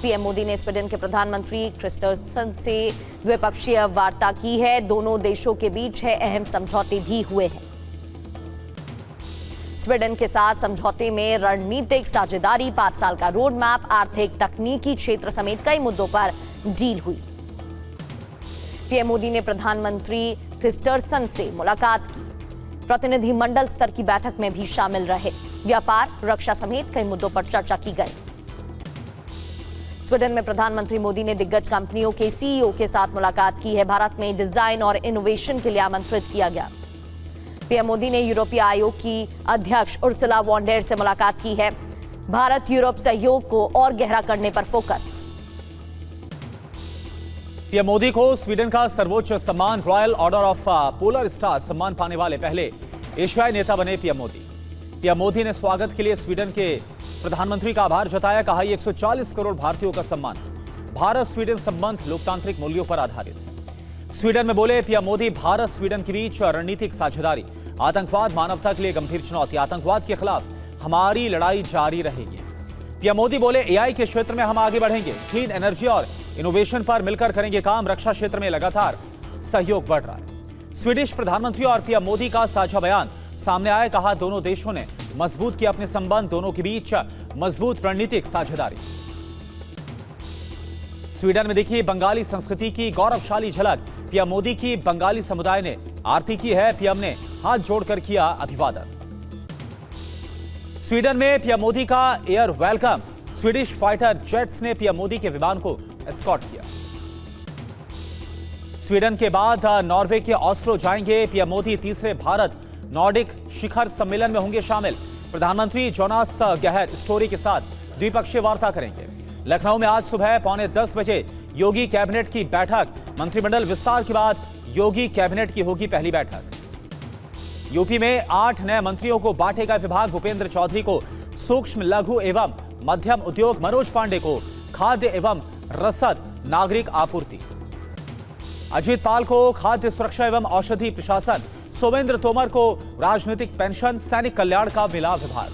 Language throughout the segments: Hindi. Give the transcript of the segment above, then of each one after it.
पीएम मोदी ने स्वीडन के प्रधानमंत्री क्रिस्टर्सन से द्विपक्षीय वार्ता की है। दोनों देशों के बीच अहम समझौते भी हुए हैं। स्वीडन के साथ समझौते में रणनीतिक साझेदारी, 5 साल का रोड मैप, आर्थिक तकनीकी क्षेत्र समेत कई मुद्दों पर डील हुई। पीएम मोदी ने प्रधानमंत्री क्रिस्टर्सन से मुलाकात की। प्रतिनिधिमंडल स्तर की बैठक में भी शामिल रहे। व्यापार, रक्षा समेत कई मुद्दों पर चर्चा की गई। स्वीडन में प्रधानमंत्री मोदी ने दिग्गज कंपनियों के सीईओ के साथ मुलाकात की है। भारत में डिजाइन और इनोवेशन के लिए आमंत्रित किया गया। पीएम मोदी ने यूरोपीय आयोग की अध्यक्ष उर्सुला वॉन डेर से मुलाकात की है। भारत यूरोप सहयोग को और गहरा करने पर फोकस। पीएम मोदी को स्वीडन का सर्वोच्च सम्मान royal order of polar star सम्मान पाने वाले पहले एशियाई नेता बने पीएम मोदी। पीएम मोदी ने स्वागत के लिए स्वीडन के प्रधानमंत्री का आभार जताया। कहा, 140 करोड़ भारतीयों का सम्मान। भारत स्वीडन संबंध लोकतांत्रिक मूल्यों पर आधारित है। स्वीडन में बोले पीएम मोदी, भारत स्वीडन के बीच रणनीतिक साझेदारी, आतंकवाद मानवता के लिए गंभीर चुनौती, आतंकवाद के खिलाफ हमारी लड़ाई जारी रहेगी। पीएम मोदी बोले, एआई के क्षेत्र में हम आगे बढ़ेंगे। क्लीन एनर्जी और इनोवेशन पर मिलकर करेंगे काम। रक्षा क्षेत्र में लगातार सहयोग बढ़ रहा है। स्वीडिश प्रधानमंत्री और पीएम मोदी का साझा बयान सामने आया। कहा, दोनों देशों ने मजबूत किया अपने संबंध, दोनों के बीच मजबूत रणनीतिक साझेदारी। स्वीडन में देखिए बंगाली संस्कृति की गौरवशाली झलक। पीएम मोदी की बंगाली समुदाय ने आरती की है। पीएम ने हाथ जोड़कर किया अभिवादन। स्वीडन में पीएम मोदी का air welcome. Swedish fighter jets ने पीएम मोदी के विमान को एस्कॉर्ट किया। स्वीडन के बाद नॉर्वे के ऑस्लो जाएंगे पीएम मोदी। तीसरे भारत नॉर्डिक शिखर सम्मेलन में होंगे शामिल। प्रधानमंत्री जोनास गहर स्टोरी के साथ द्विपक्षीय वार्ता करेंगे। लखनऊ में आज सुबह 9:45 बजे योगी कैबिनेट की बैठक। मंत्रिमंडल विस्तार के बाद योगी कैबिनेट की होगी पहली बैठक। यूपी में 8 नए मंत्रियों को बांटेगा विभाग। भूपेंद्र चौधरी को सूक्ष्म लघु एवं मध्यम उद्योग, मनोज पांडे को खाद्य एवं रसद नागरिक आपूर्ति, अजीत पाल को खाद्य सुरक्षा एवं औषधि प्रशासन, सोमेंद्र तोमर को राजनीतिक पेंशन सैनिक कल्याण का मिला विभाग,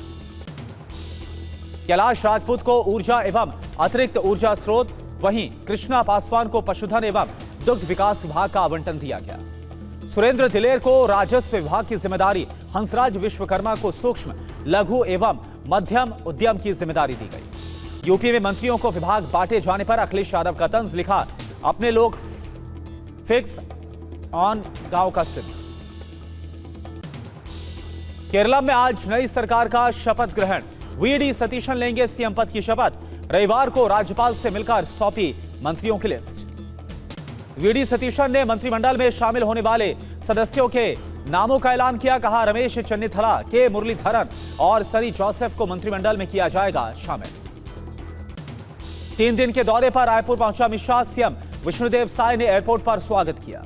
कैलाश राजपूत को ऊर्जा एवं अतिरिक्त ऊर्जा स्रोत, वहीं कृष्णा पासवान को पशुधन एवं दुग्ध विकास विभाग का आवंटन दिया गया। सुरेंद्र दिलेर को राजस्व विभाग की जिम्मेदारी, हंसराज विश्वकर्मा को सूक्ष्म लघु एवं मध्यम उद्यम की जिम्मेदारी दी गई। यूपी में मंत्रियों को विभाग बांटे जाने पर अखिलेश यादव का तंज। लिखा, अपने लोग फिक्स ऑन गांव का सिद्ध। केरला में आज नई सरकार का शपथ ग्रहण। वीडी सतीशन लेंगे सीएम पद की शपथ। रविवार को राज्यपाल से मिलकर सौंपी मंत्रियों की लिस्ट। वीडी सतीशन ने मंत्रिमंडल में शामिल होने वाले सदस्यों के नामों का ऐलान किया। कहा, रमेश चन्नीथला, के मुरलीधरन और सनी जोसेफ को मंत्रिमंडल में किया जाएगा शामिल। 3 दिन के दौरे पर रायपुर पहुंचा अमित शाह। सीएम विष्णुदेव साय ने एयरपोर्ट पर स्वागत किया।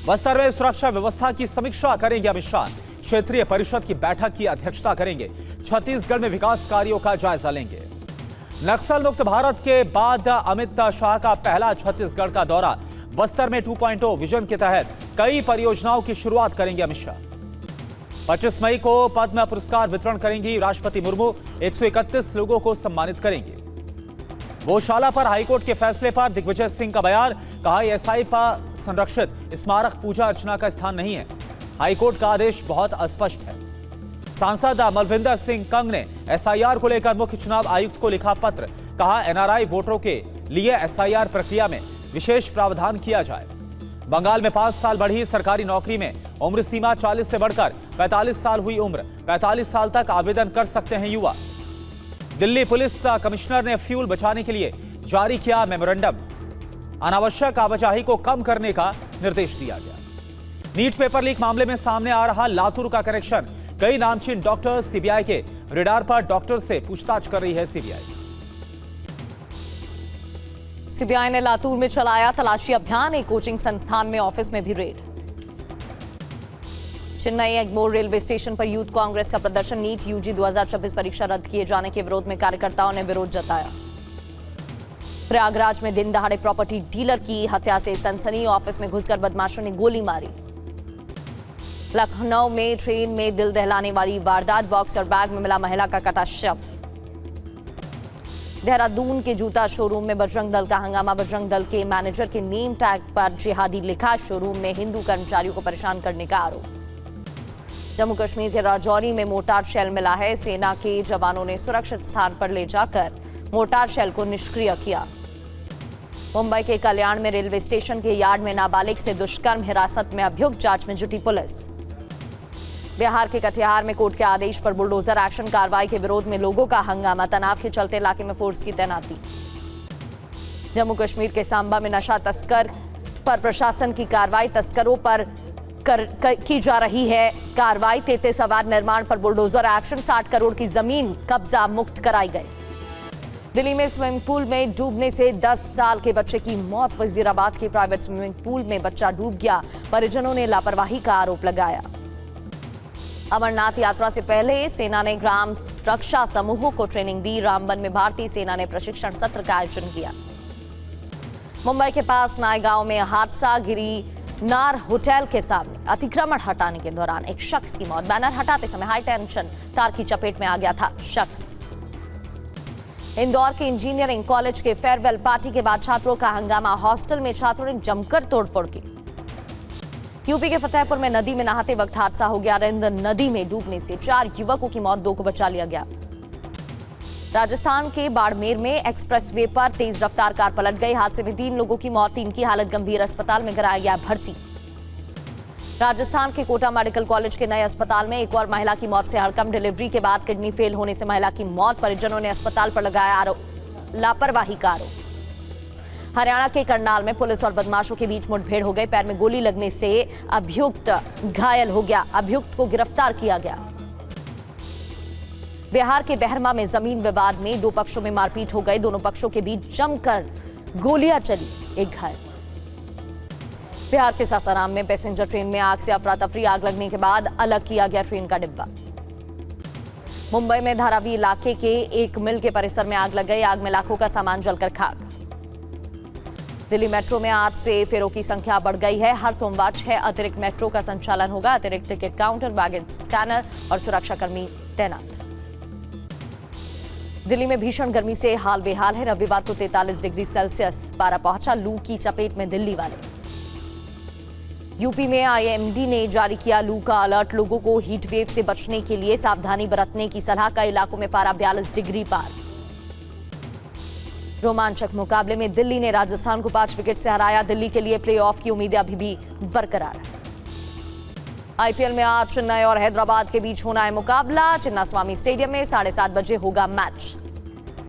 बस्तर में सुरक्षा व्यवस्था की समीक्षा करेंगे अमित शाह। क्षेत्रीय परिषद की बैठक की अध्यक्षता करेंगे। छत्तीसगढ़ में विकास कार्यों का जायजा लेंगे। नक्सल मुक्त भारत के बाद अमित शाह का पहला छत्तीसगढ़ का दौरा। बस्तर में 2.0 विजन के तहत कई परियोजनाओं की शुरुआत करेंगे अमित शाह। 25 मई को पद्म पुरस्कार वितरण करेंगी राष्ट्रपति मुर्मू। 131 लोगों को सम्मानित करेंगे। गौशाला पर हाईकोर्ट के फैसले पर दिग्विजय सिंह का बयान। कहा, एसआई पर संरक्षित स्मारक पूजा अर्चना का स्थान नहीं है। हाईकोर्ट का आदेश बहुत अस्पष्ट है। सांसद मलविंदर सिंह कंग ने एसआईआर को लेकर मुख्य चुनाव आयुक्त को लिखा पत्र। कहा, एनआरआई वोटरों के लिए एसआईआर प्रक्रिया में विशेष प्रावधान किया जाए। बंगाल में 5 साल बढ़ी सरकारी नौकरी में उम्र सीमा। 40 से बढ़कर 45 साल हुई उम्र। 45 साल तक आवेदन कर सकते हैं युवा। दिल्ली पुलिस कमिश्नर ने फ्यूल बचाने के लिए जारी किया मेमोरेंडम। अनावश्यक आवाजाही को कम करने का निर्देश दिया गया। नीट पेपर लीक मामले में सामने आ रहा लातूर का कनेक्शन। कई नामचीन डॉक्टर सीबीआई के रेडार पर। डॉक्टर से पूछताछ कर रही है सीबीआई। सीबीआई ने लातूर में चलाया तलाशी अभियान। एक कोचिंग संस्थान में ऑफिस में भी red. Chennai Egmore railway station पर यूथ कांग्रेस का प्रदर्शन। नीट यूजी 2026 परीक्षा रद्द किए जाने के विरोध में कार्यकर्ताओं ने विरोध जताया। प्रयागराज में दिन दहाड़े प्रॉपर्टी डीलर की हत्या से सनसनी। ऑफिस में घुसकर बदमाशों ने गोली मारी। लखनऊ में ट्रेन में दिल दहलाने वाली वारदात। बॉक्स और बैग में मिला महिला का कटा शव। देहरादून के जूता शोरूम में बजरंग दल का हंगामा। बजरंग दल के मैनेजर के नेम टैग पर जिहादी लिखा। शोरूम में हिंदू कर्मचारियों को परेशान करने का आरोप। जम्मू कश्मीर के राजौरी में मोर्टार शेल मिला है। सेना के जवानों ने सुरक्षित स्थान पर ले जाकर मोर्टार शेल को निष्क्रिय किया। मुंबई के कल्याण में रेलवे स्टेशन के यार्ड में नाबालिग से दुष्कर्म, हिरासत में अभियुक्त, जांच में जुटी पुलिस। बिहार के कटिहार में कोर्ट के आदेश पर बुलडोजर एक्शन कार्रवाई के विरोध में लोगों का हंगामा। तनाव के चलते इलाके में फोर्स की तैनाती। जम्मू कश्मीर के सांबा में नशा तस्कर पर प्रशासन की कार्रवाई। तस्करों पर की जा रही है कार्रवाई। 33 अवैध निर्माण पर बुलडोजर एक्शन। 60 करोड़ की जमीन कब्जा मुक्त कराई गई। दिल्ली में स्विमिंग पूल में डूबने से 10 साल के बच्चे की मौत। वजीराबाद के प्राइवेट स्विमिंग पूल में बच्चा डूब गया। परिजनों ने लापरवाही का आरोप लगाया। अमरनाथ यात्रा से पहले सेना ने ग्राम रक्षा समूहों को ट्रेनिंग दी। रामबन में भारतीय सेना ने प्रशिक्षण सत्र का आयोजन किया। मुंबई के पास नायगांव में हादसा। गिरिनार होटल के सामने अतिक्रमण हटाने के दौरान एक शख्स की मौत। बैनर हटाते समय हाई टेंशन तार की चपेट में आ गया था शख्स। इंदौर के इंजीनियरिंग कॉलेज के फेयरवेल पार्टी के बाद छात्रों का हंगामा। हॉस्टल में छात्रों ने जमकर तोड़फोड़ की। यूपी के फतेहपुर में नदी में नहाते वक्त हादसा हो गया। रिंद नदी में डूबने से 4 युवकों की मौत, 2 को बचा लिया गया। राजस्थान के बाड़मेर में एक्सप्रेसवे पर तेज रफ्तार कार पलट गई। हादसे में 3 लोगों की मौत, 3 की हालत गंभीर। अस्पताल में कराया गया भर्ती। राजस्थान के कोटा मेडिकल कॉलेज के नए अस्पताल में एक और महिला की मौत से हड़कंप। डिलीवरी के बाद किडनी फेल होने से महिला की मौत। परिजनों ने अस्पताल पर लगाया लापरवाही का आरोप। हरियाणा के करनाल में पुलिस और बदमाशों के बीच मुठभेड़ हो गई। पैर में गोली लगने से अभियुक्त घायल हो गया। अभियुक्त को गिरफ्तार किया गया। बिहार के बहरमा में जमीन विवाद में 2 पक्षों में मारपीट हो गई। दोनों पक्षों के बीच जमकर गोलियां चली, एक घायल। बिहार के सासाराम में पैसेंजर ट्रेन में आग से अफरा तफरी। आग लगने के बाद अलग किया गया ट्रेन का डिब्बा। मुंबई में धारावी इलाके के एक मिल के परिसर में आग लग गई। आग में लाखों का सामान जलकर खाक। दिल्ली मेट्रो में आज से फेरों की संख्या बढ़ गई है। हर सोमवार 6 अतिरिक्त मेट्रो का संचालन होगा। अतिरिक्त टिकट काउंटर, बैगेज स्कैनर और सुरक्षाकर्मी तैनात। दिल्ली में भीषण गर्मी से हाल बेहाल है। रविवार को 43 डिग्री सेल्सियस पारा पहुंचा। लू की चपेट में दिल्ली वाले। यूपी में आईएमडी ने जारी किया लू का अलर्ट। लोगों को हीट वेव से बचने के लिए सावधानी बरतने की सलाह। कई इलाकों में पारा 42 डिग्री पार। रोमांचक मुकाबले में दिल्ली ने राजस्थान को 5 विकेट से हराया। दिल्ली के लिए प्लेऑफ की उम्मीदें अभी भी बरकरार है। आईपीएल में आज चेन्नई और हैदराबाद के बीच होना है मुकाबला। चिन्नास्वामी स्टेडियम में 7:30 बजे होगा मैच।